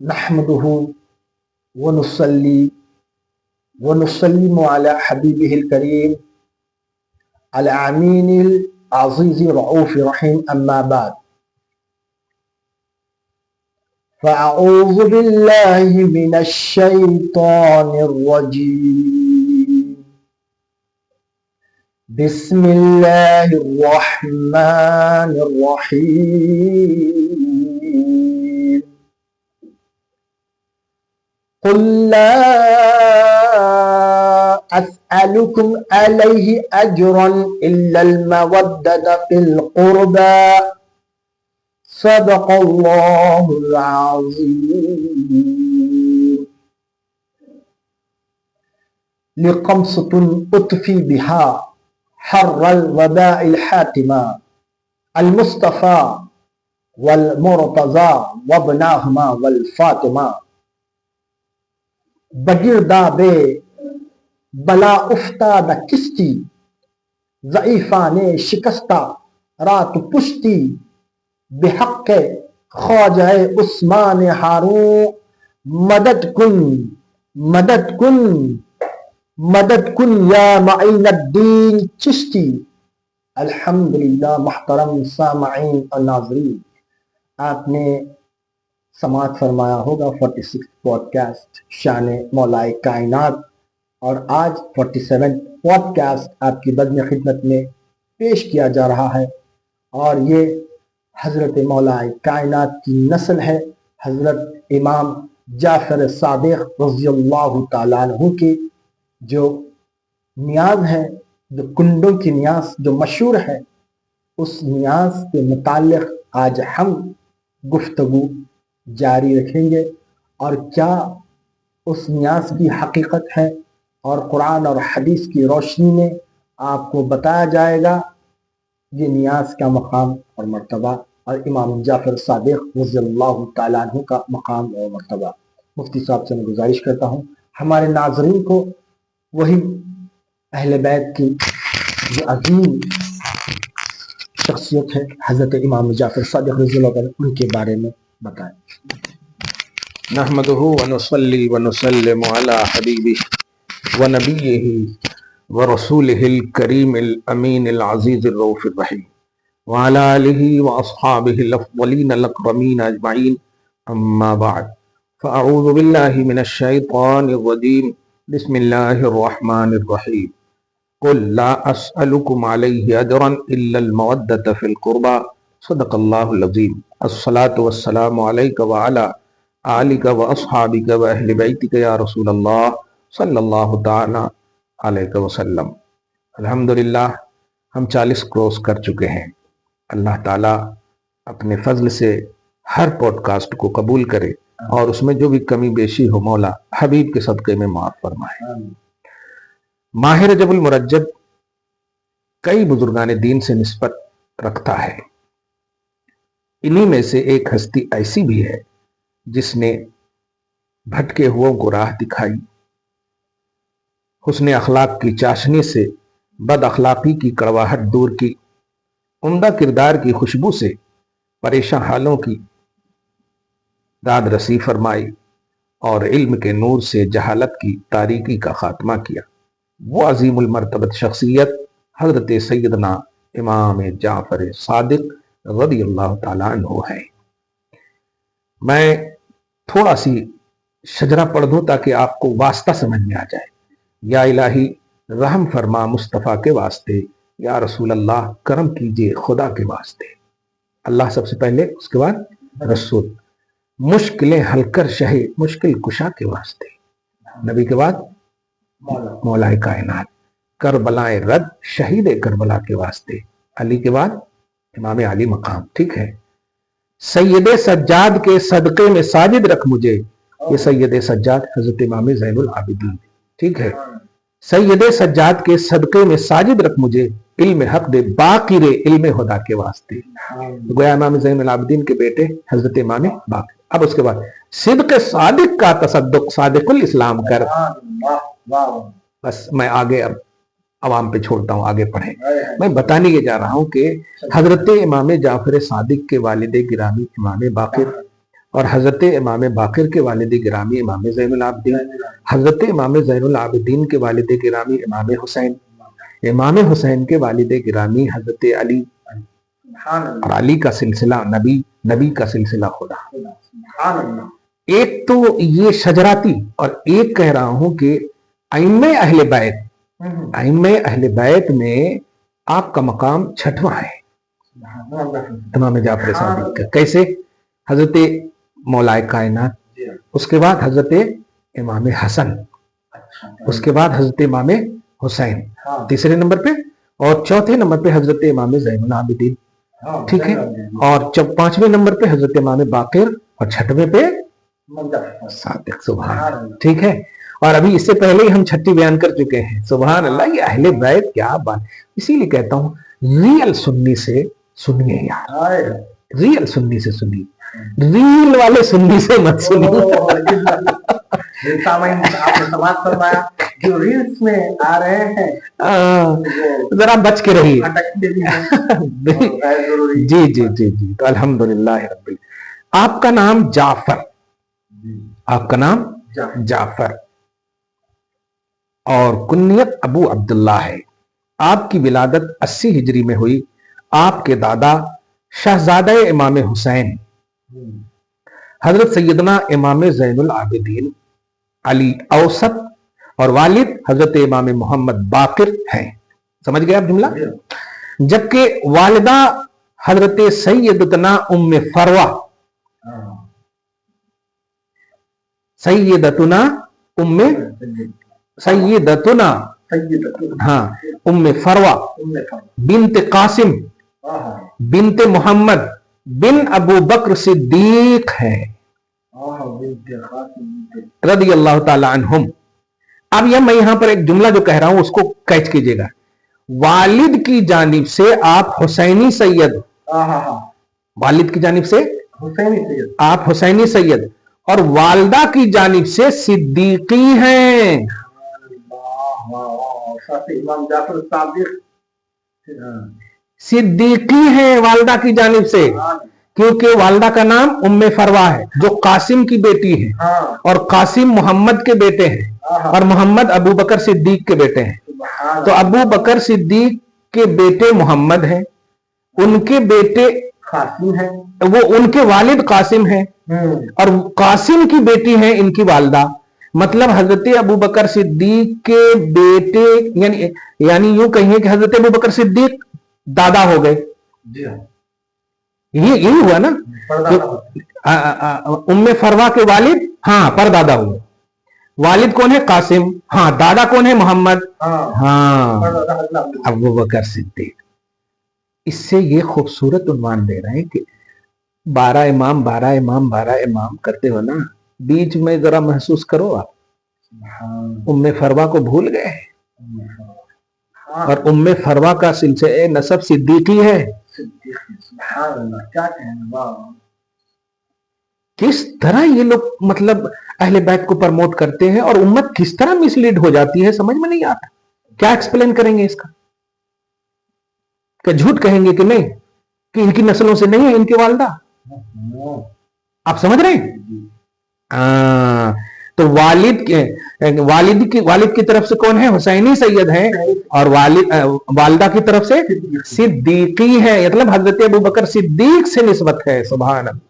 نحمده ونصلي ونسلم على حبيبه الكريم على امين العزيز الرؤوف الرحيم اما بعد فاعوذ بالله من الشيطان الرجيم بسم الله الرحمن الرحيم قل لا أسألكم عليه أجرا إلا المودة في القربى صدق الله العظيم لقمصة أطفي بها حر الوباء الحاتمة المصطفى والمرتضى وابناهما والفاطمة بگرداب بلا افتاد کشتی ضعیفان شکستہ رات پشتی بحق خواجہ عثمان ہارون مدد کن مدد کن مدد کن یا معین الدین چشتی۔ الحمدللہ۔ محترم سامعین اور ناظرین، آپ نے سماعت فرمایا ہوگا 46 پوڈ کاسٹ شان مولائے کائنات، اور آج 47 پوڈ کاسٹ آپ کی بزم خدمت میں پیش کیا جا رہا ہے، اور یہ حضرت مولائے کائنات کی نسل ہے، حضرت امام جعفر صادق رضی اللہ تعالیٰ عنہ کی جو نیاز ہے، جو کنڈوں کی نیاز جو مشہور ہے، اس نیاز کے متعلق آج ہم گفتگو جاری رکھیں گے، اور کیا اس نیاز کی حقیقت ہے، اور قرآن اور حدیث کی روشنی میں آپ کو بتایا جائے گا یہ نیاز کا مقام اور مرتبہ، اور امام جعفر صادق رضی اللہ تعالیٰ عنہ کا مقام اور مرتبہ۔ مفتی صاحب سے میں گزارش کرتا ہوں ہمارے ناظرین کو وہی اہل بیت کی جو عظیم شخصیت ہے حضرت امام جعفر صادق رضی اللہ عنہ ان کے بارے میں بتائیں۔ نحمده ونصلي ونسلم على حبيبه ونبيه ورسوله الكريم الأمين العزيز الرؤوف الرحيم وعلى آله وأصحابه الأفضلين الأكرمين أجمعين، أما بعد، فأعوذ بالله من الشيطان الرجيم، بسم الله الرحمن الرحيم قل لا أسألكم عليه أجرا إلا المودة في القربى صدق الله العظيم۔ الصلاة والسلام عليك وعلى آلک و اصحابک و اہل بیتک یا رسول اللہ صلی اللہ تعالی علیہ وسلم۔ الحمدللہ ہم 40 کروس کر چکے ہیں۔ اللہ تعالیٰ اپنے فضل سے ہر پوڈ کاسٹ کو قبول کرے، اور اس میں جو بھی کمی بیشی ہو مولا حبیب کے صدقے میں معاف فرمائے۔ ماہ رجب المرجب کئی بزرگان دین سے نسبت رکھتا ہے، انہی میں سے ایک ہستی ایسی بھی ہے جس نے بھٹکے ہوئوں کو راہ دکھائی، حسن اخلاق کی چاشنی سے بد اخلاقی کی کڑواہٹ دور کی، عمدہ کردار کی خوشبو سے پریشان حالوں کی داد رسی فرمائی، اور علم کے نور سے جہالت کی تاریکی کا خاتمہ کیا۔ وہ عظیم المرتبت شخصیت حضرت سیدنا امام جعفر صادق رضی اللہ تعالیٰ عنہ ہے۔ میں تھوڑا سی شجرہ پڑھ دوں تاکہ آپ کو واسطہ سمجھ میں آ جائے۔ یا الہی رحم فرما مصطفیٰ کے واسطے، یا رسول اللہ کرم کیجئے خدا کے واسطے۔ اللہ سب سے پہلے، اس کے بعد رسول۔ مشکلیں حل کر شہ مشکل کشا کے واسطے، نبی کے بعد مولا کائنات۔ کربلائے رد شہید کربلا کے واسطے، علی کے بعد امام علی مقام۔ ٹھیک ہے۔ سید سجاد کے صدقے میں ساجد رکھ مجھے، یہ سید سجاد حضرت امام زین العابدین۔ ٹھیک ہے۔ سید سجاد کے صدقے میں ساجد رکھ مجھے، علم حق دے باقی رے علم خدا کے واسطے۔ گویا امام زین العابدین کے بیٹے حضرت امام باقر۔ اب اس کے بعد صدق صادق کا تصدق صادق الاسلام کر۔ بس میں آگے اب عوام پہ چھوڑتا ہوں، آگے پڑھیں۔ میں بتانے یہ جا رہا ہوں کہ حضرت امام جعفر صادق کے والد گرامی امام باقر اور حضرت امام باقر کے والد گرامی امام زین العابدین، حضرت امام زین العابدین کے والد گرامی امام حسین، امام حسین کے والد گرامی حضرت علی، اور علی کا سلسلہ نبی، نبی کا سلسلہ خدا۔ ایک تو یہ شجراتی، اور ایک کہہ رہا ہوں کہ ائمہ اہل بیت، ائمہ اہل بیت میں آپ کا مقام چھٹواں ہے امام جعفر صادق کا۔ کیسے؟ حضرت مولائے کائنات، اس کے بعد حضرت امام حسن، اس کے بعد حضرت امام حسین تیسرے نمبر پہ، اور چوتھے نمبر پہ حضرت امام زین العابدین، ٹھیک ہے، اور پانچویں نمبر پہ حضرت امام باقر، اور چھٹویں پہ صادق، سبحان اللہ، ٹھیک ہے۔ اور ابھی اس سے پہلے ہی ہم چھٹی بیان کر چکے ہیں، سبحان اللہ۔ یہ اہل بیت کیا بات، اسی لیے کہتا ہوں ریئل سنی سے سنیے یار، ریئل سنی سے سنیے، ریل والے سنی سے مت سنیے۔ آپ نے سماعت فرمایا، جو ریلز میں آ رہے ہیں ذرا بچ کے رہیے۔ جی جی جی جی، تو الحمدللہ رب العالمین۔ آپ کا نام جعفر، آپ کا نام جعفر، اور کنیت ابو عبداللہ ہے۔ آپ کی ولادت 80 ہجری میں ہوئی۔ آپ کے دادا شہزادہ امام حسین حضرت سیدنا امام زین العابدین علی اوسط، اور والد حضرت امام محمد باقر ہیں۔ سمجھ گئے آپ جملہ؟ جبکہ والدہ حضرت سیدتنا ام فروہ، سیدتنا ام فروہ بنت قاسم بنت محمد بن ابو بکر صدیق ہے رضی اللہ تعالی عنہم۔ اب یہ میں یہاں پر ایک جملہ جو کہہ رہا ہوں اس کو کیچ کیجئے گا۔ والد کی جانب سے آپ حسینی سید، والد کی جانب سے آپ حسینی سید، اور والدہ کی جانب سے صدیقی ہیں۔ صدیقی ہیں والدہ کی جانب سے، کیونکہ والدہ کا نام ام فروہ ہے جو قاسم کی بیٹی ہے، اور قاسم محمد کے بیٹے ہیں، اور محمد ابو بکر صدیق کے بیٹے ہیں۔ تو ابو بکر صدیق کے بیٹے محمد ہیں، ان کے بیٹے قاسم ہیں، وہ ان کے والد قاسم ہیں، اور قاسم کی بیٹی ہیں ان کی والدہ۔ مطلب حضرت ابو بکر صدیق کے بیٹے، یعنی یوں کہیں کہ حضرت ابو بکر صدیق دادا ہو گئے، یہی ہوا نا۔ ام فروہ کے والد پردادا ہوئے۔ والد کون ہے؟ قاسم، دادا کون ہے؟ محمد، ابو بکر صدیق۔ اس سے یہ خوبصورت عنوان دے رہے ہیں کہ 12 امام 12 امام 12 امام کرتے ہو نا، بیچ میں ذرا محسوس کرو آپ ام فروہ کو بھول گئے، اور ام فروہ کا سلسلہ نسب صدیقی ہے۔ کس طرح یہ لوگ مطلب اہل بیت کو پرموٹ کرتے ہیں، اور امت کس طرح مس لیڈ ہو جاتی ہے، سمجھ میں نہیں آتا۔ کیا ایکسپلین کریں گے اس کا؟ کہ جھوٹ کہیں گے کہ نہیں، کہ ان کی نسلوں سے نہیں ہے ان کی والدہ؟ آپ سمجھ رہے ہیں؟ تو والد کی طرف سے کون ہے؟ حسینی سید ہیں، اور والدہ کی طرف سے صدیقی ہے، مطلب حضرت ابو بکر صدیق سے نسبت ہے۔ سبحان اللہ۔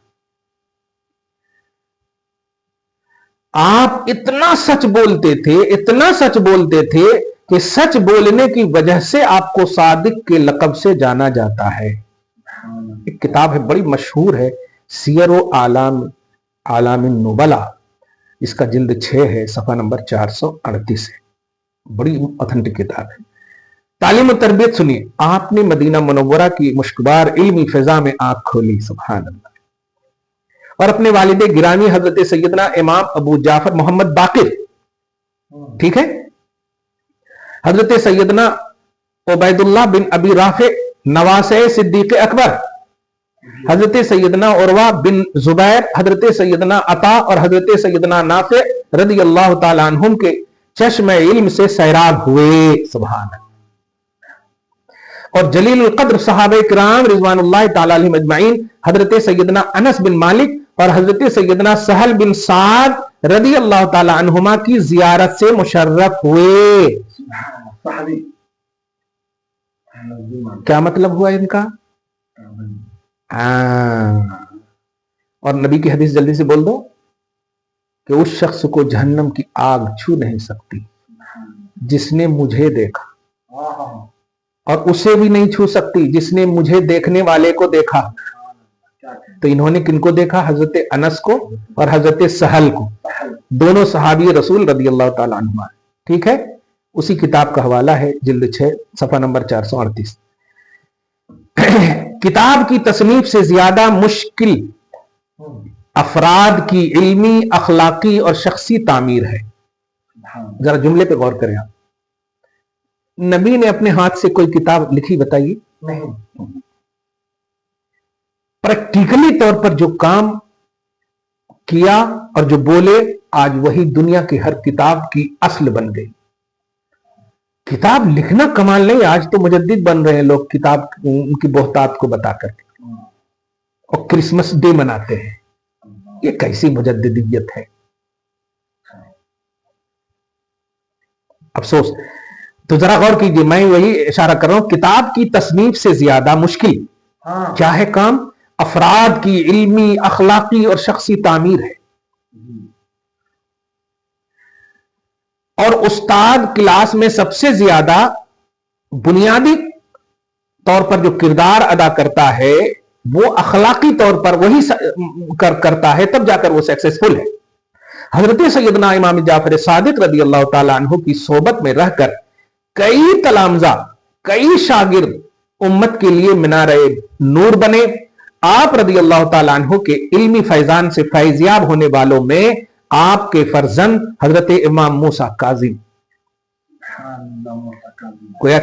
آپ اتنا سچ بولتے تھے، اتنا سچ بولتے تھے کہ سچ بولنے کی وجہ سے آپ کو صادق کے لقب سے جانا جاتا ہے۔ ایک کتاب ہے بڑی مشہور ہے، سیر و اعلام النبلاء، اس کا جلد 6 ہے، صفحہ نمبر 438 ہے، بڑی اوتھینٹک کتاب ہے۔ تعلیم و تربیت سنیے۔ آپ نے مدینہ منورہ کی مشکبار علمی فضا میں آنکھ کھولی، سبحان اللہ، اور اپنے والد گرامی حضرت سیدنا امام ابو جعفر محمد باقر، ٹھیک ہے، حضرت سیدنا عبید اللہ بن ابی رافع نواسہ صدیق اکبر، حضرت سیدنا عروہ بن زبیر، حضرت سیدنا عطا اور حضرت سیدنا نافع رضی اللہ تعالی عنہم کے چشم علم سے سیراب ہوئے، سبحان اللہ۔ اور جلیل القدر صحابہ کرام رضوان اللہ تعالی علیہم اجمعین حضرت سیدنا انس بن مالک اور حضرت سیدنا سہل بن سعد رضی اللہ تعالی عنہما کی زیارت سے مشرف ہوئے. کیا مطلب ہوا ان کا؟ اور نبی کی حدیث جلدی سے بول دو کہ اس شخص کو جہنم کی آگ چھو نہیں سکتی جس نے مجھے دیکھا، اور اسے بھی نہیں چھو سکتی جس نے مجھے دیکھنے والے کو دیکھا. تو انہوں نے کن کو دیکھا؟ حضرت انس کو اور حضرت سہل کو، دونوں صحابی رسول رضی اللہ تعالیٰ عنہ. ٹھیک ہے، اسی کتاب کا حوالہ ہے جلد 6 صفحہ نمبر 438. کتاب کی تصنیف سے زیادہ مشکل افراد کی علمی، اخلاقی اور شخصی تعمیر ہے. ذرا جملے پہ غور کریں. آپ نبی نے اپنے ہاتھ سے کوئی کتاب لکھی بتائیے؟ نہیں. پریکٹیکلی طور پر جو کام کیا اور جو بولے، آج وہی دنیا کی ہر کتاب کی اصل بن گئی. کتاب لکھنا کمال نہیں، آج تو مجدد بن رہے ہیں لوگ کتاب ان کی بہتات کو بتا کر اور کرسمس ڈے مناتے ہیں. یہ کیسی مجددیت ہے؟ افسوس. تو ذرا غور کیجیے، میں وہی اشارہ کر رہا ہوں، کتاب کی تصنیف سے زیادہ مشکل کیا ہے کام؟ افراد کی علمی، اخلاقی اور شخصی تعمیر ہے. اور استاد کلاس میں سب سے زیادہ بنیادی طور پر جو کردار ادا کرتا ہے وہ اخلاقی طور پر وہی کرتا ہے، تب جا کر وہ سکسیسفل ہے. حضرت سیدنا امام جعفر صادق رضی اللہ تعالیٰ عنہ کی صحبت میں رہ کر کئی تلامذہ، کئی شاگرد امت کے لیے منارہ نور بنے. آپ رضی اللہ تعالیٰ عنہ کے علمی فیضان سے فیضیاب ہونے والوں میں آپ کے فرزند حضرت امام موسیٰ کاظم، کوئی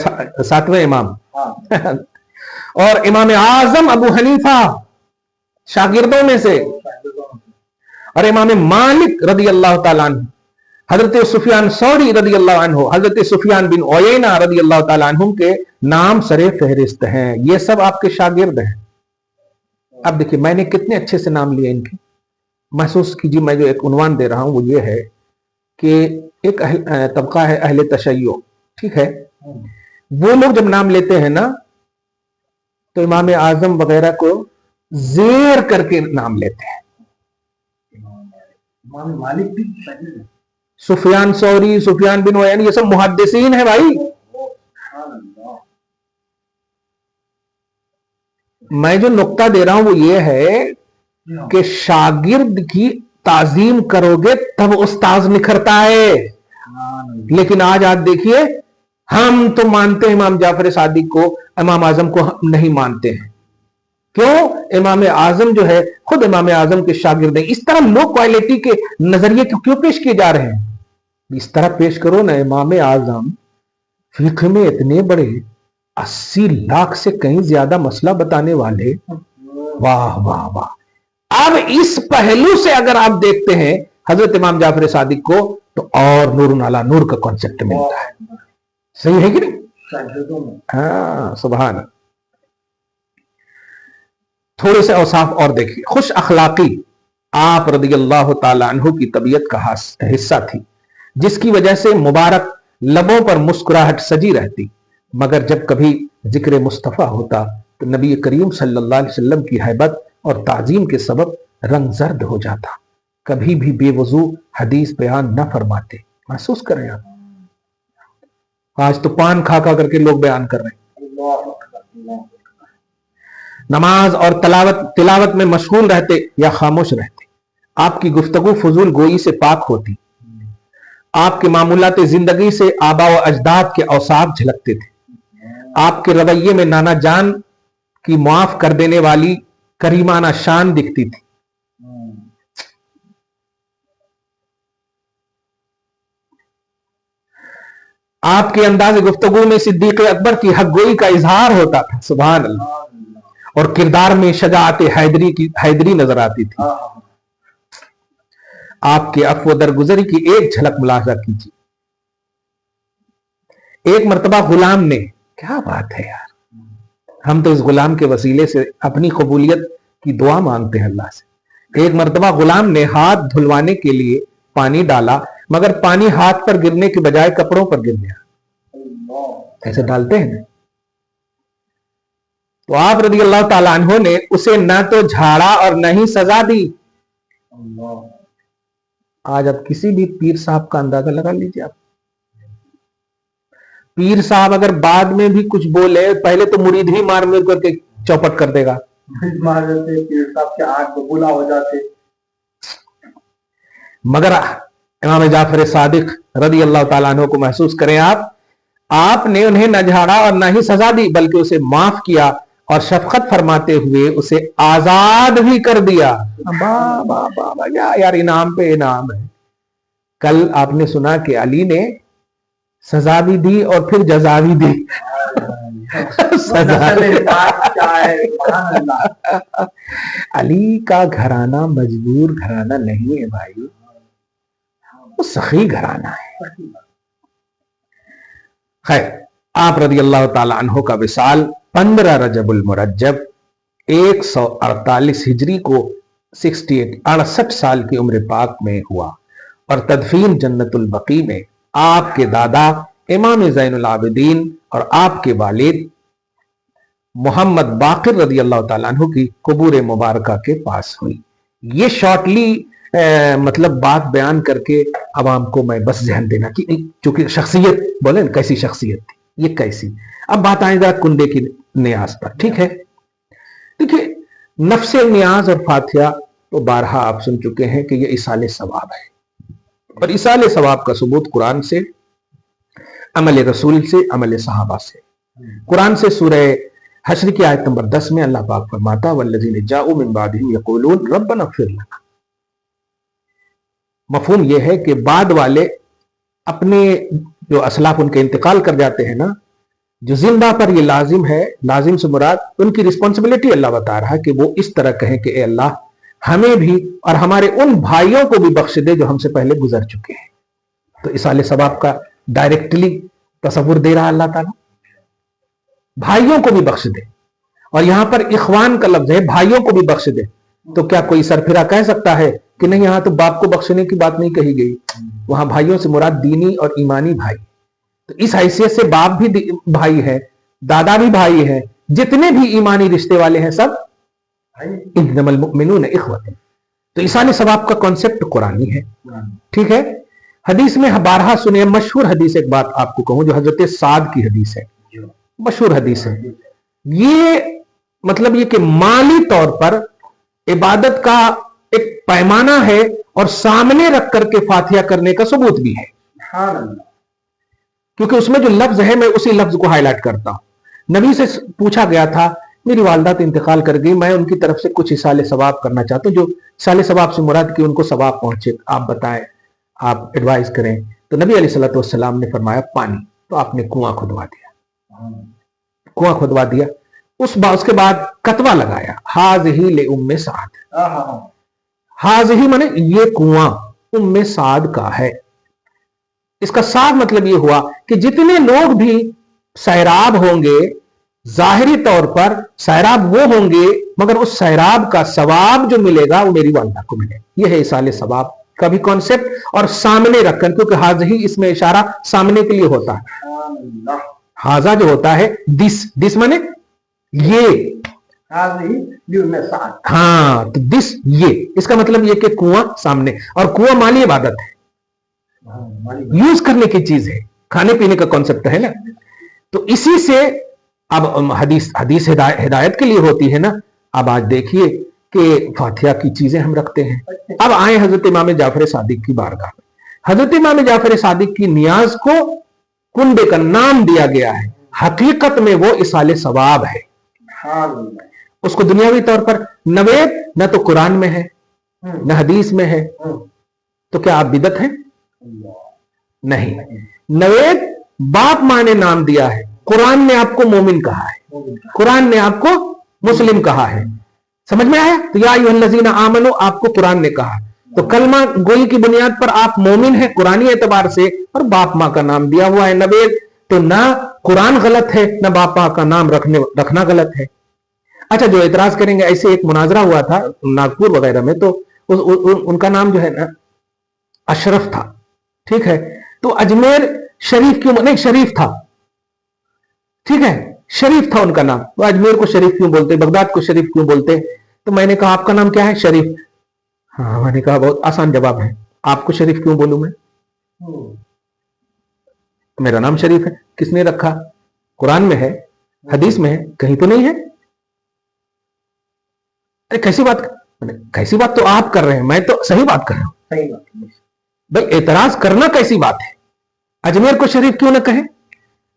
ساتویں امام، اور امام اعظم ابو حنیفہ شاگردوں میں سے، اور امام مالک رضی اللہ تعالیٰ عنہ، حضرت سفیان ثوری رضی اللہ عنہ، حضرت سفیان بن عیینہ رضی اللہ تعالیٰ عنہ کے نام سرے فہرست ہیں. یہ سب آپ کے شاگرد ہیں. اب دیکھیے میں نے کتنے اچھے سے نام لیے ان کے. محسوس کیجیے، میں جو ایک عنوان دے رہا ہوں وہ یہ ہے کہ ایک طبقہ ہے اہل تشیع، ٹھیک ہے، وہ لوگ جب نام لیتے ہیں نا تو امام اعظم وغیرہ کو زیر کر کے نام لیتے ہیں. امام مالک بھی سفیان ثوری، سفیان بن عیینہ، یہ سب محدثین ہیں بھائی. میں جو نقطہ دے رہا ہوں وہ یہ ہے کہ شاگرد کی تعظیم کرو گے تب استاذ نکھرتا ہے. لیکن آج آپ دیکھیے، ہم تو مانتے ہیں امام جعفر صادق کو، امام اعظم کو نہیں مانتے ہیں. کیوں؟ امام اعظم جو ہے خود امام اعظم کے شاگرد ہیں. اس طرح لو کوالٹی کے نظریے کیوں پیش کیے جا رہے ہیں؟ اس طرح پیش کرو نا، امام اعظم فقہ میں اتنے بڑے 80 لاکھ سے کہیں زیادہ مسئلہ بتانے والے، واہ واہ واہ. اب اس پہلو سے اگر آپ دیکھتے ہیں حضرت امام جعفر صادق کو تو اور نور علی نور کا کانسیپٹ ملتا ہے. صحیح ہے کہ نہیں؟ ہاں سبحان. تھوڑے سے اوصاف اور دیکھیے. خوش اخلاقی آپ رضی اللہ تعالی عنہ کی طبیعت کا حصہ تھی، جس کی وجہ سے مبارک لبوں پر مسکراہٹ سجی رہتی، مگر جب کبھی ذکر مصطفیٰ ہوتا تو نبی کریم صلی اللہ علیہ وسلم کی ہیبت اور تعظیم کے سبب رنگ زرد ہو جاتا. کبھی بھی بے وضو حدیث بیان نہ فرماتے. محسوس کریں آپ، آج تو پان کھا کر کے لوگ بیان کر رہے ہیں. نماز اور تلاوت میں مشغول رہتے یا خاموش رہتے. آپ کی گفتگو فضول گوئی سے پاک ہوتی. آپ کے معمولات زندگی سے آبا و اجداد کے اوصاف جھلکتے تھے. آپ کے رویے میں نانا جان کی معاف کر دینے والی کریمانہ شان دکھتی تھی. آپ کے انداز گفتگو میں صدیق اکبر کی حق گوئی کا اظہار ہوتا تھا. سبحان اللہ. اور کردار میں شجاعت حیدری نظر آتی تھی. آپ کے عفو درگزری کی ایک جھلک ملاحظہ کیجیے. ایک مرتبہ غلام نے، کیا بات ہے یار، ہم تو اس غلام کے وسیلے سے اپنی قبولیت کی دعا مانگتے ہیں اللہ سے. ایک مرتبہ غلام نے ہاتھ دھلوانے کے لیے پانی ڈالا مگر پانی ہاتھ پر گرنے کے بجائے کپڑوں پر گر گیا. ایسے ڈالتے ہیں نا. تو آپ رضی اللہ تعالیٰ عنہ نے اسے نہ تو جھاڑا اور نہ ہی سزا دی. آج اب کسی بھی پیر صاحب کا اندازہ لگا لیجیے. آپ پیر صاحب اگر بعد میں بھی کچھ بولے, پہلے تو مرید ہی مار مار کر کے چوپٹ کر دے گا. پیر صاحب کے آنکھ بولا ہو جاتے. مگر امام جعفر صادق رضی اللہ تعالیٰ عنہ کو محسوس کریں آپ نے انہیں نہ جھاڑا اور نہ ہی سزا دی بلکہ اسے معاف کیا اور شفقت فرماتے ہوئے اسے آزاد بھی کر دیا. یار انعام پہ انعام ہے. کل آپ نے سنا کہ علی نے سزا بھی دی اور پھر جزا بھی دی. علی کا گھرانہ مجبور گھرانہ نہیں ہے بھائی, وہ سخی گھرانہ ہے. خیر, آپ رضی اللہ تعالی عنہ کا وصال 15 رجب المرجب 148 ہجری کو 68 سال کی عمر پاک میں ہوا اور تدفین جنت البقیع میں آپ کے دادا امام زین العابدین اور آپ کے والد محمد باقر رضی اللہ تعالیٰ عنہ کی قبور مبارکہ کے پاس ہوئی. یہ شارٹلی مطلب بات بیان کر کے عوام کو میں بس ذہن دینا کہ چونکہ شخصیت بولے نا کیسی شخصیت تھی, یہ کیسی. اب بات آئے گا کنڈے کی نیاز پر. ٹھیک ہے, دیکھیے نفس نیاز اور فاتحہ تو بارہا آپ سن چکے ہیں کہ یہ ایصال ثواب ہے, اور ایصال ثواب کا ثبوت قرآن سے, عمل رسول سے, عمل صحابہ سے. قرآن سے سورہ حشر کی آیت نمبر 10 میں اللہ پاک فرماتا والذین جاؤوا من بعدہم یقولون ربنا اغفر لنا. مفہوم یہ ہے کہ بعد والے اپنے جو اسلاف ان کے انتقال کر جاتے ہیں نا, جو زندہ پر یہ لازم ہے, لازم سے مراد ان کی رسپانسبلٹی اللہ بتا رہا ہے کہ وہ اس طرح کہیں کہ اے اللہ ہمیں بھی اور ہمارے ان بھائیوں کو بھی بخش دے جو ہم سے پہلے گزر چکے ہیں. تو ایصال ثواب کا ڈائریکٹلی تصور دے رہا اللہ تعالیٰ, بھائیوں کو بھی بخش دے. اور یہاں پر اخوان کا لفظ ہے, بھائیوں کو بھی بخش دے. تو کیا کوئی سرفرا کہہ سکتا ہے کہ نہیں یہاں تو باپ کو بخشنے کی بات نہیں کہی گئی, وہاں بھائیوں سے مراد دینی اور ایمانی بھائی. تو اس حیثیت سے باپ بھی بھائی ہے, دادا بھی بھائی ہے, جتنے بھی ایمانی رشتے والے ہیں سب انما المؤمنون اخوۃ. تو ایصال ثواب کا کانسیپٹ قرآنی ہے. ٹھیک ہے, حدیث میں بارہا سنے, مشہور حدیث ایک بات آپ کو کہوں جو حضرت سعد کی حدیث ہے, مشہور حدیث ہے. یہ مطلب یہ کہ مالی طور پر عبادت کا ایک پیمانہ ہے اور سامنے رکھ کر کے فاتحہ کرنے کا ثبوت بھی ہے. کیونکہ اس میں جو لفظ ہے میں اسی لفظ کو ہائی لائٹ کرتا ہوں. نبی سے پوچھا گیا تھا میری والدہ تو انتقال کر گئی, میں ان کی طرف سے کچھ ایصال ثواب کرنا چاہتا ہوں, جو ایصال ثواب سے مراد کہ ان کو ثواب پہنچے, آپ بتائیں, آپ ایڈوائز کریں. تو نبی علیہ الصلوۃ والسلام نے فرمایا پانی. تو آپ نے کنواں کھدوا دیا, کنواں کھدوا دیا. اس کے بعد کتبہ لگایا ہاذہ لام سعد. ہاذہ مانے یہ کنواں ام سعد کا ہے. اس کا صاف مطلب یہ ہوا کہ جتنے لوگ بھی سیراب ہوں گے ظاہری طور پر سیراب وہ ہوں گے, مگر اس سیراب کا ثواب جو ملے گا وہ میری والدہ کو ملے. یہ ہے ایصال ثواب کا بھی کانسیپٹ, اور سامنے رکھ کر, کیونکہ ہاذہ اس میں اشارہ سامنے کے لیے ہوتا ہے. ہاذا جو ہوتا ہے دس مانے یہ, ہاں تو دس یہ, اس کا مطلب یہ کہ کنواں سامنے, اور کنواں مالی عبادت ہے, یوز کرنے کی چیز ہے, کھانے پینے کا کانسیپٹ ہے نا. تو اسی سے اب حدیث ہدایت کے لیے ہوتی ہے نا. اب آج دیکھیے کہ فاتحہ کی چیزیں ہم رکھتے ہیں. اب آئے حضرت امام جعفر صادق کی بارگاہ میں. حضرت امام جعفر صادق کی نیاز کو کنڈے کا نام دیا گیا ہے, حقیقت میں وہ ایصال ثواب ہے. اس کو دنیاوی طور پر نوید نہ تو قرآن میں ہے نہ حدیث میں ہے, تو کیا آپ بدعت ہیں؟ نہیں. نوید باپ ماں نے نام دیا ہے, قرآن نے آپ کو مومن کہا ہے, قرآن نے آپ کو مسلم کہا ہے. سمجھ میں آیا؟ تو یا ایھا الذین آمنوا آپ کو قرآن نے کہا, تو کلمہ گوئی کی بنیاد پر آپ مومن ہیں قرآنی اعتبار سے, اور باپ ماں کا نام دیا ہوا ہے نوید. تو نہ قرآن غلط ہے نہ باپ ماں کا نام رکھنا غلط ہے. اچھا جو اعتراض کریں گے, ایسے ایک مناظرہ ہوا تھا ناگپور وغیرہ میں, تو ان کا نام جو ہے نا اشرف تھا, ٹھیک ہے, تو اجمیر شریف کیوں نہیں, شریف تھا, ٹھیک ہے, شریف تھا ان کا نام, وہ اجمیر کو شریف کیوں بولتے, بغداد کو شریف کیوں بولتے؟ تو میں نے کہا آپ کا نام کیا ہے؟ شریف. ہاں, میں نے کہا بہت آسان جواب ہے, آپ کو شریف کیوں بولوں میں؟ میرا نام شریف ہے. کس نے رکھا؟ قرآن میں ہے, حدیث میں ہے, کہیں تو نہیں ہے. ارے کیسی بات, کیسی بات تو آپ کر رہے ہیں, میں تو صحیح بات کر رہا ہوں. بھائی اعتراض کرنا کیسی بات ہے؟ اجمیر کو شریف کیوں نہ کہیں؟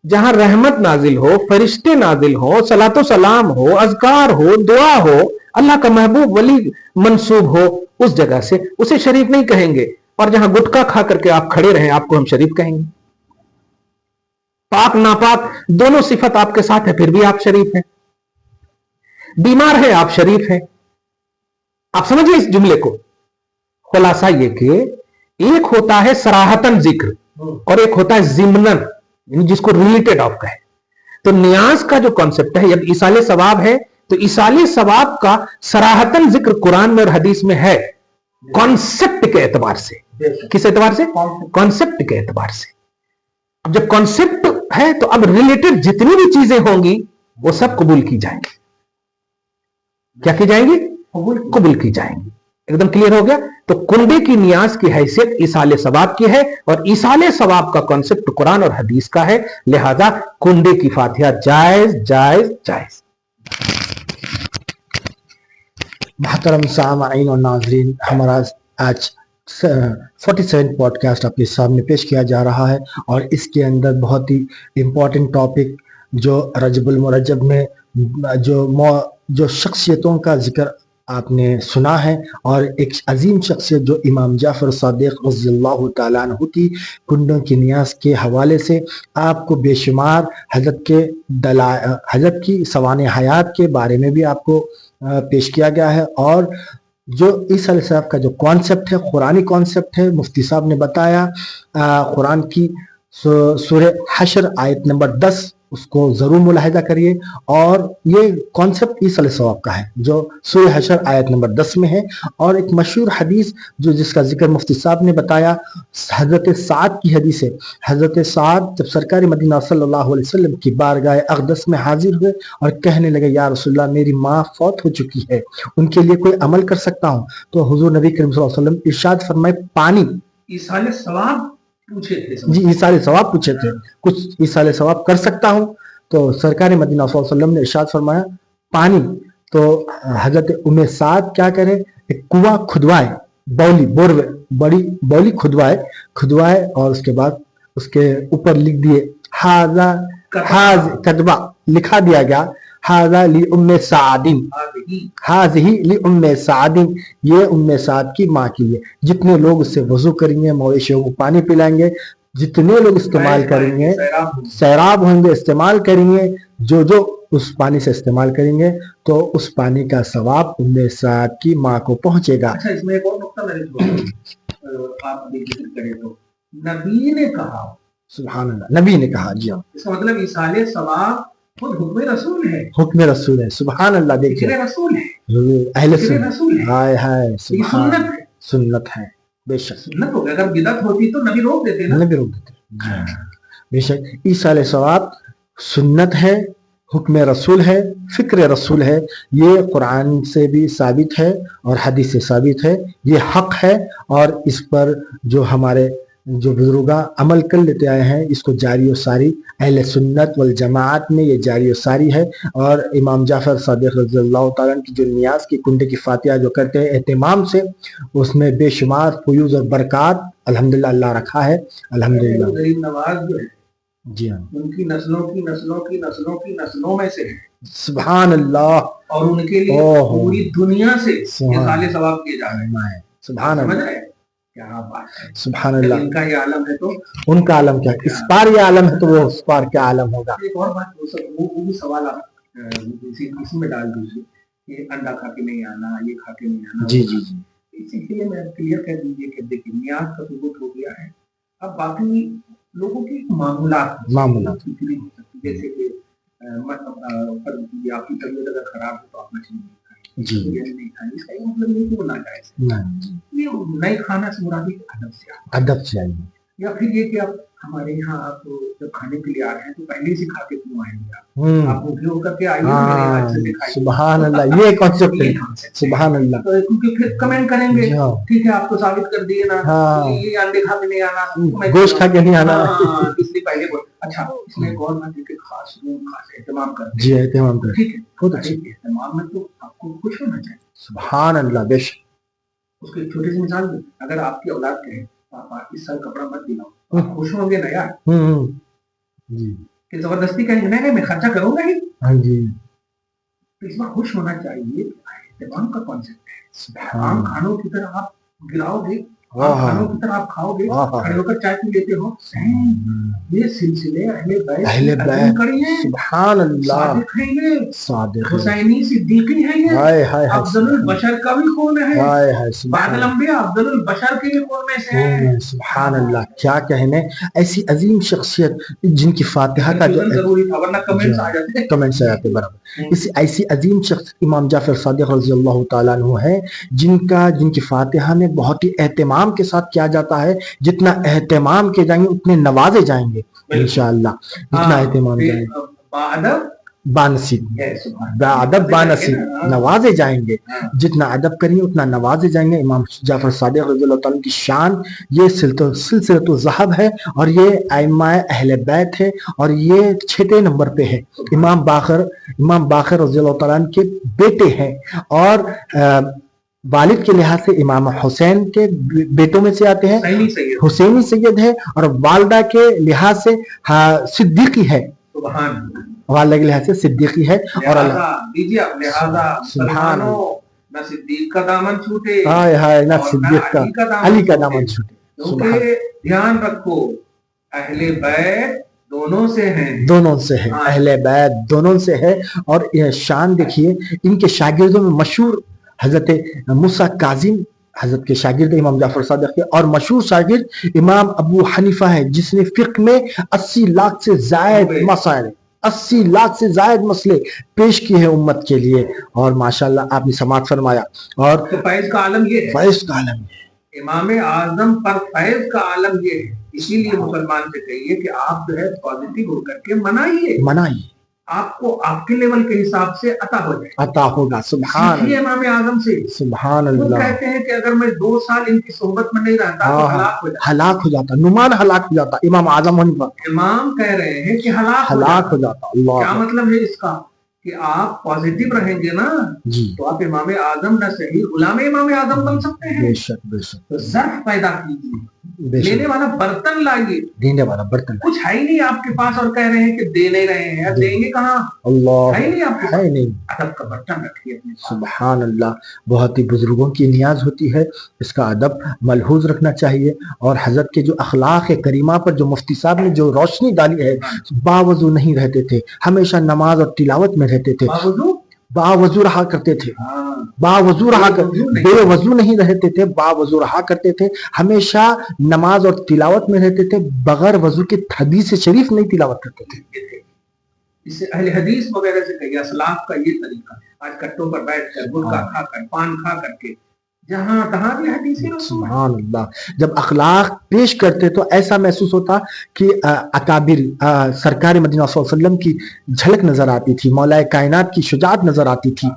جہاں رحمت نازل ہو, فرشتے نازل ہو, صلاۃ و سلام ہو, اذکار ہو, دعا ہو, اللہ کا محبوب ولی منسوب ہو, اس جگہ سے اسے شریف نہیں کہیں گے. اور جہاں گٹکا کھا کر کے آپ کھڑے رہیں, آپ کو ہم شریف کہیں گے؟ پاک ناپاک دونوں صفت آپ کے ساتھ ہے, پھر بھی آپ شریف ہیں. بیمار ہیں آپ شریف ہیں. آپ سمجھئے اس جملے کو. خلاصہ یہ کہ ایک ہوتا ہے صراحتاً ذکر اور ایک ہوتا ہے ضمناً, جس کو ریلیٹڈ آف کہے. تو نیاز کا جو کانسیپٹ ہے, جب ایصال ثواب ہے تو ایصال ثواب کا صراحتاً ذکر قرآن میں اور حدیث میں ہے, کانسیپٹ کے اعتبار سے. کس اعتبار سے؟ کانسیپٹ کے اعتبار سے. اب جب کانسیپٹ ہے تو اب ریلیٹڈ جتنی بھی چیزیں ہوں گی وہ سب قبول کی جائیں گی. کیا کی جائیں گی؟ قبول کی جائیں گی. ایک دم کلیئر ہو گیا. تو کنڈے کی نیاز کی حیثیت ایصال ثواب کی ہے, اور ایصال ثواب کا کانسیپٹ قرآن اور حدیث کا ہے, لہذا کنڈے کی فاتحہ جائز جائز جائز. محترم سامعین اور ناظرین, ہمارا آج 47 پوڈ کاسٹ آپ کے سامنے پیش کیا جا رہا ہے, اور اس کے اندر بہت ہی امپورٹنٹ ٹاپک جو رجب المرجب میں جو شخصیتوں کا ذکر آپ نے سنا ہے, اور ایک عظیم شخصیت جو امام جعفر صادق رضی اللہ تعالیٰ عنہ کی کنڈوں کی نیاز کے حوالے سے آپ کو بے شمار حضرت کی سوانح حیات کے بارے میں بھی آپ کو پیش کیا گیا ہے. اور جو عیسی صاحب کا جو کانسیپٹ ہے, قرآنی کانسیپٹ ہے, مفتی صاحب نے بتایا. قرآن کی سورہ حشر آیت نمبر 10, اس کو ضرور ملاحظہ کریے. اور یہ کانسیپٹ عیسی علیہ السلام کا ہے جو سورہ حشر آیت نمبر 10 میں ہے. اور ایک مشہور حدیث جس کا ذکر مفتی صاحب نے بتایا, حضرت سعد کی حدیث ہے. حضرت سعد جب سرکار مدینہ صلی اللہ علیہ وسلم کی بارگاہ اقدس میں حاضر ہوئے اور کہنے لگے, یا رسول اللہ میری ماں فوت ہو چکی ہے, ان کے لیے کوئی عمل کر سکتا ہوں؟ تو حضور نبی کریم صلی اللہ علیہ وسلم ارشاد فرمائے, پانی. ایصال ثواب پوچھے تھے, جی ایصال ثواب پوچھے تھے, کچھ ایصال ثواب کر سکتا ہوں؟ تو سرکار مدینہ صلی اللہ علیہ وسلم نے ارشاد فرمایا, پانی. تو حضرت ام سعد کیا کرے, ایک کنواں کھدوائے, بڑی بولی کھدوائے, اور اس کے بعد اس کے اوپر لکھ دیے کتبہ لکھا دیا گیا, ہاذا لأم سعد, ہاذہ لأم سعد, یہ ام سعد کی ماں کے لیے. جتنے لوگ اس سے وضو کریں گے, مویشیوں کو پانی پلائیں گے, جتنے لوگ استعمال کریں گے, سیراب ہوں گے, استعمال کریں گے, جو اس پانی سے استعمال کریں گے, تو اس پانی کا ثواب ام سعد کی ماں کو پہنچے گا. اچھا, اس میں ایک اور نقطہ میرے آپ ذکر کریں تو نبی نے کہا, سبحان اللہ, نبی نے کہا. جی ہاں, اس کا مطلب ایصال ثواب خود حکم رسول ہے. حکم رسول ہے. سبحان اللہ. دیکھیے رسول ہے, اہل سنت, ہائے ہائے, سنت ہے. بے شک سنت ہو گیا. اگر بدعت ہوتی تو نبی روک دیتے نا, نبی روک دیتے. بے شک ایصال ثواب سنت ہے, حکم رسول ہے, فکر رسول ہے. یہ قرآن سے بھی ثابت ہے اور حدیث سے ثابت ہے. یہ حق ہے, اور اس پر جو ہمارے جو بزرگاں عمل کر لیتے آئے ہیں, اس کو جاری و ساری اہل سنت والجماعت میں یہ جاری و ساری ہے. اور امام جعفر صادق رضی اللہ تعالیٰ کی جو نیاز کی کنڈے کی فاتحہ جو کرتے ہیں اہتمام سے, اس میں بے شمار فیوز اور برکات الحمدللہ اللہ رکھا ہے. الحمدللہ. غریب نواز جو ہے, جی ہاں, ان کی نسلوں کی نسلوں کی نسلوں کی نسلوں میں سے ہے. سبحان اللہ. اور ان کے لیے پوری دنیا سے ایصال ثواب کیے جا رہے ہیں. سبحان اللہ. کیا بات ہے, سبحان اللہ. ان کا یہ عالم ہے تو ان کا عالم کیا, اس پار یہ عالم ہے تو وہ اس پار کیا عالم ہوگا. ایک اور بات, وہ بھی سوال آپ اس میں ڈال دیجیے کہ انڈا کھا کے نہیں آنا, یہ کھا کے نہیں آنا. جی جی جی, اسی لیے میں کلیئر کر دیجیے کہ دیکھیے نیاز کا ثبوت ہو گیا ہے. اب باقی لوگوں کی معمولات معمولات جیسے کہ آپ کی طبیعت اگر خراب ہے تو آپ مچھلی نہیں کھائیں، جی بریانی نہیں کھائیں، اس کا یہ مطلب نہیں کہ وہ ناجائز ہے۔ یہ نئے کھانا سے مراد ادب سے ادب سے آئیے، یا پھر یہ کہ آپ ہمارے یہاں آپ جب کھانے کے لیے آ رہے ہیں تو پہلے سے کھا کے کیوں آئیں گے؟ آپ بھوکے ہو کر کے آئیے، میرے یہاں اچھے سے کھائیے۔ سبحان اللہ، یہ کانسیپٹ ہے، سبحان اللہ، کیونکہ پھر کمنٹ کریں گے ٹھیک ہے آپ تو ثابت کر دیے نا، یہ انڈے کھا کے نہیں آنا، گوشت کھا کے نہیں آنا، اس لیے پہلے بول اچھا اس میں ایک اور بات ہے کہ خاص اہتمام کرتے جی اہتمام کرتے، ٹھیک ہے، بہت اچھے اہتمام میں تو آپ کو خوش ہونا چاہیے۔ سبحان اللہ، بے شک۔ اس کی ایک چھوٹی سی مثال دیں، اگر آپ کی اولاد کہے پاپا اس سال کپڑا مت دلاؤ، آپ خوش ہوں گے نا یار؟ جی کہ زبردستی کہیں گے نہیں میں خرچہ کروں گا ہی؟ ہاں جی، تو اس میں خوش ہونا چاہیے، اہتمام کا کانسیپٹ ہے۔ عام کھانوں کی طرح آپ گراؤ گے، عام کھانوں کی طرح آپ کھاؤ گے، کھڑے ہو کر چائے پی لیتے ہو، یہ سلسلے اہل بیت سبحان اللہ، صادق ہیں، یہ صادق، حسینی صدیقی ہیں، یہ افضل البشر کا بھی خون ہے، بعد الانبیاء افضل البشر کے بھی خون میں سے ہے۔ سبحان اللہ، کیا کہنے، ایسی عظیم شخصیت جن کی فاتحہ کا ضروری تھا ورنہ کمنٹس آ جاتے، کمنٹس آ جاتے برابر۔ ایسی عظیم شخص امام جعفر صادق رضی اللہ تعالیٰ عنہ ہے، جن کی فاتحہ میں بہت ہی اہتمام کے ساتھ کیا جاتا ہے، جتنا اہتمام کے جائیں گے اتنے نوازے جائیں گے انشاءاللہ، جتنا اہتمام جائیں گے ادب بانصیب نوازے جائیں گے، جتنا ادب کریں گے اتنا نوازے جائیں گے۔ امام جعفر صادق رضی اللہ تعالیٰ کی شان یہ سلسلۃ الذہب ہے، اور یہ ائمہ اہل بیت ہے، اور یہ 6 نمبر پہ ہے۔ امام باقر رضی اللہ تعالیٰ کے بیٹے ہیں، اور والد کے لحاظ سے امام حسین کے بیٹوں میں سے آتے ہیں، حسینی سید ہے، اور والدہ کے لحاظ سے صدیقی ہے، والدہ کے لحاظ سے صدیقی ہے، اور سبحانو نہ صدیق کا دامن چھوٹے، نہ صدیق کا علی کا دامن چھوٹے۔ کیونکہ دھیان رکھو اہل بیت دونوں سے ہیں، اہل بیت دونوں سے ہے۔ اور شان دیکھیے ان کے شاگردوں میں مشہور حضرت موسیٰ کاظم، حضرت کے شاگرد امام جعفر صادق کے، اور مشہور شاگرد امام ابو حنیفہ ہے، جس نے فقہ میں 80 لاکھ سے زائد مسائل، 80 لاکھ سے زائد مسئلے پیش کیے ہیں امت کے لیے، اور ماشاءاللہ آپ نے سماعت فرمایا۔ اور فیض کا عالم یہ ہے، فیض کا عالم یہ ہے، امام اعظم پر فیض کا عالم یہ ہے۔ اسی لیے مسلمان سے کہیے کہ آپ جو ہے پازیٹیو ہو کر کے منائیے، آپ کو آپ کے لیول کے حساب سے عطا ہوگا۔ سبحان اللہ، امام اعظم سے سبحان اللہ، وہ کہتے ہیں کہ اگر میں 2 سال ان کی صحبت میں نہیں رہتا تو ہلاک ہو جاتا، نعمان ہلاک ہو جاتا، امام اعظم حنیفہ امام کہہ رہے ہیں کہ ہلاک ہو جاتا۔ کیا مطلب ہے اس کا؟ کہ آپ پازیٹیو رہیں گے نا جی تو آپ امام اعظم نہ صحیح غلام امام اعظم بن سکتے ہیں۔ بے شک بے شک، تو ظرف پیدا کیجیے، لینے والا برتن لائیے، دینے والا برتن، کچھ ہے ہی نہیں آپ کے پاس اور کہہ رہے ہیں کہ دے نہیں رہے ہیں، دیں گے کہاں؟ اللہ ہے ہی نہیں آپ کے ہے نہیں۔ ادب کا برتن رکھیے اپنے پاس۔ سبحان اللہ، بہت ہی بزرگوں کی نیاز ہوتی ہے، اس کا ادب ملحوظ رکھنا چاہیے۔ اور حضرت کے جو اخلاق کریمہ پر جو مفتی صاحب نے جو روشنی ڈالی ہے، باوضو نہیں رہتے تھے، ہمیشہ نماز اور تلاوت میں رہتے تھے، باوضو رہا کرتے تھے، باوضو رہا کرتے، بے وضو نہیں رہتے تھے، باوضو رہا کرتے تھے، ہمیشہ نماز اور تلاوت میں رہتے تھے، بغیر وضو کے حدیث شریف نہیں تلاوت کرتے تھے۔ اس سے اہل حدیث وغیرہ سے کہیے اسلاف کا یہ طریقہ، آج کٹوں پر بیٹھ کر گٹکا کھا کر پان کھا کر کے جہاں تہاں بھی حدیث رسول۔ سبحان اللہ، جب اخلاق پیش کرتے تو ایسا محسوس ہوتا کہ اکابر سرکار مدینہ صلی اللہ علیہ وسلم کی جھلک نظر آتی تھی، مولا کائنات کی شجاعت نظر آتی تھی،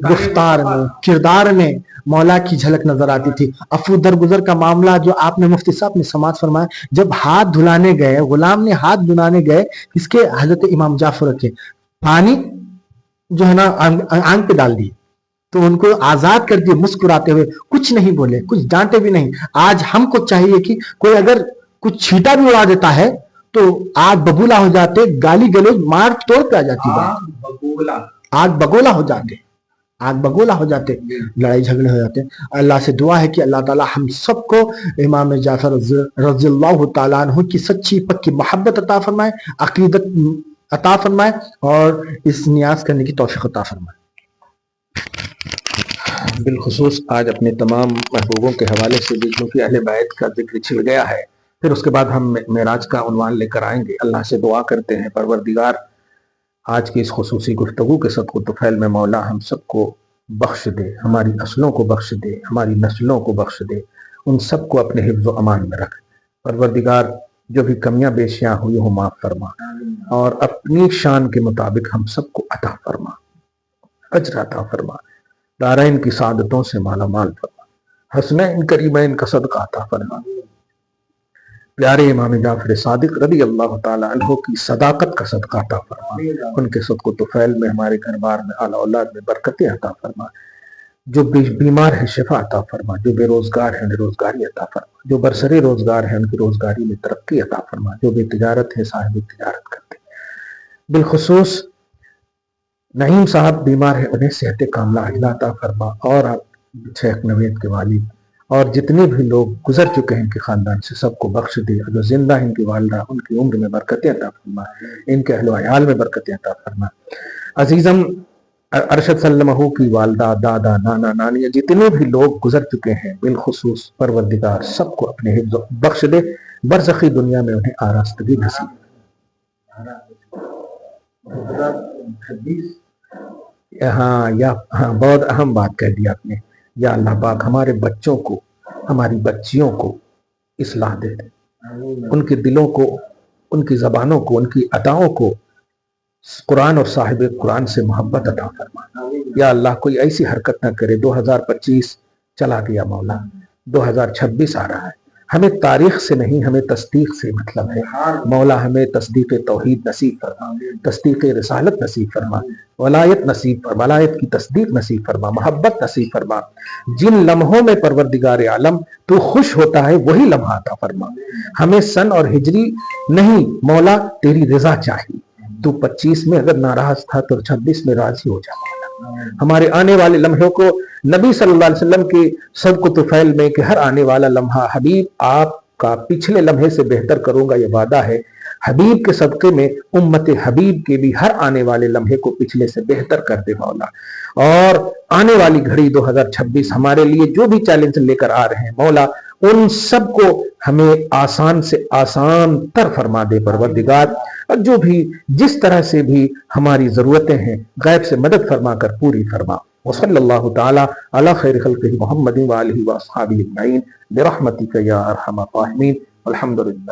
گفتار میں، کردار میں مولا کی جھلک نظر آتی تھی۔ افو درگزر کا معاملہ جو آپ نے مفتی صاحب نے سماعت فرمایا، جب ہاتھ دھلانے گئے، غلام نے ہاتھ دھلانے گئے، اس کے حضرت امام جعفر کے پانی جو ہے نا آنکھ پہ ڈال دی، تو ان کو آزاد کر دیے، مسکراتے ہوئے، کچھ نہیں بولے، کچھ ڈانٹے بھی نہیں۔ آج ہم کو چاہیے کہ کوئی اگر کچھ چھیٹا بھی اڑا دیتا ہے تو آگ ببولا ہو جاتے، گالی گلوچ مار توڑ پہ آ جاتی، آگ بگولا ہو جاتے، لڑائی جھگڑے ہو جاتے۔ اللہ سے دعا ہے کہ اللہ تعالی ہم سب کو امام جعفر رضی اللہ تعالیٰ عنہ کی سچی پکی محبت عطا فرمائے، عقیدت عطا فرمائے، اور اس نیاز کرنے کی توفیق عطا فرمائے۔ بالخصوص آج اپنے تمام محبوبوں کے حوالے سے بھی کیونکہ اہل بیت کا ذکر چھڑ گیا ہے، پھر اس کے بعد ہم معراج کا عنوان لے کر آئیں گے۔ اللہ سے دعا کرتے ہیں پروردگار آج کی اس خصوصی گفتگو کے صدق و طفیل میں مولا ہم سب کو بخش دے، ہماری نسلوں کو بخش دے، ہماری نسلوں کو بخش دے، ان سب کو اپنے حفظ و امان میں رکھ۔ پروردگار جو بھی کمیاں بیشیاں ہوئی ہوں معاف فرما، اور اپنی شان کے مطابق ہم سب کو عطا فرما، اجر عطا فرما، دارین کی سعادتوں سے مالا مال فرما، حسنین کریمین کا صدقہ عطا فرما۔ پیارے امام جعفر صادق رضی اللہ تعالی عنہ کی صداقت کا صدقہ عطا فرما، ان کے صدق و طفیل میں ہمارے گھر بار میں اعلی اولاد میں برکتیں عطا فرما، جو بیمار ہے شفا عطا فرما، جو بے روزگار ہیں انہیں روزگاری عطا فرما، جو برسر روزگار ہیں ان کی روزگاری میں ترقی عطا فرما، جو بے تجارت ہے صاحب تجارت کرتے، بالخصوص نعیم صاحب بیمار ہیں انہیں صحت کاملہ عاجلہ عطا فرما، اور شیخ نوید کے والد اور جتنے بھی لوگ گزر چکے ہیں ان کے خاندان سے سب کو بخش دے، جو زندہ ہیں ان کی والدہ ان کی عمر میں برکتیں عطا فرما، ان کے اہل و عیال میں برکتیں عطا فرما۔ عزیزم ارشد سلمہ کی والدہ، دادا، نانا، نانی، جتنے بھی لوگ گزر چکے ہیں بالخصوص پروردگار سب کو اپنے حفظ بخش دے، برزخی دنیا میں انہیں آراستگی نصیب۔ ہاں بہت اہم بات کہہ دی آپ نے۔ یا اللہ پاک ہمارے بچوں کو، ہماری بچیوں کو اصلاح دے دے، ان کے دلوں کو، ان کی زبانوں کو، ان کی اداؤں کو قرآن اور صاحب قرآن سے محبت عطا فرما۔ یا اللہ کوئی ایسی حرکت نہ کرے، 2025 چلا گیا مولا، 2026 آ رہا ہے، ہمیں تاریخ سے نہیں ہمیں تصدیق سے مطلب ہے مولا، ہمیں تصدیق توحید نصیب فرما، تصدیق رسالت نصیب فرما، ولایت نصیب فرما، ولایت کی تصدیق نصیب فرما، محبت نصیب فرما۔ جن لمحوں میں پروردگار عالم تو خوش ہوتا ہے وہی لمحہ عطا فرما، ہمیں سن اور ہجری نہیں مولا، تیری رضا چاہیے۔ تو 25 میں اگر ناراض تھا تو 26 میں راضی ہو جا مولا۔ ہمارے آنے والے لمحوں کو نبی صلی اللہ علیہ وسلم کے صدق و طفیل میں کہ ہر آنے والا لمحہ حبیب آپ کا پچھلے لمحے سے بہتر کروں گا، یہ وعدہ ہے۔ حبیب کے صدقے میں امت حبیب کے بھی ہر آنے والے لمحے کو پچھلے سے بہتر کر دے مولا، اور آنے والی گھڑی 2026 ہمارے لیے جو بھی چیلنج لے کر آ رہے ہیں مولا، ان سب کو ہمیں آسان سے آسان تر فرما دے پروردگار، اور جو بھی جس طرح سے بھی ہماری ضرورتیں ہیں غیب سے مدد فرما کر پوری فرما۔ وصلی اللہ تعالی علی خیر خلقہ محمد وآلہ واصحابہ اجمعین برحمتک یا ارحم الراحمین، الحمدللہ۔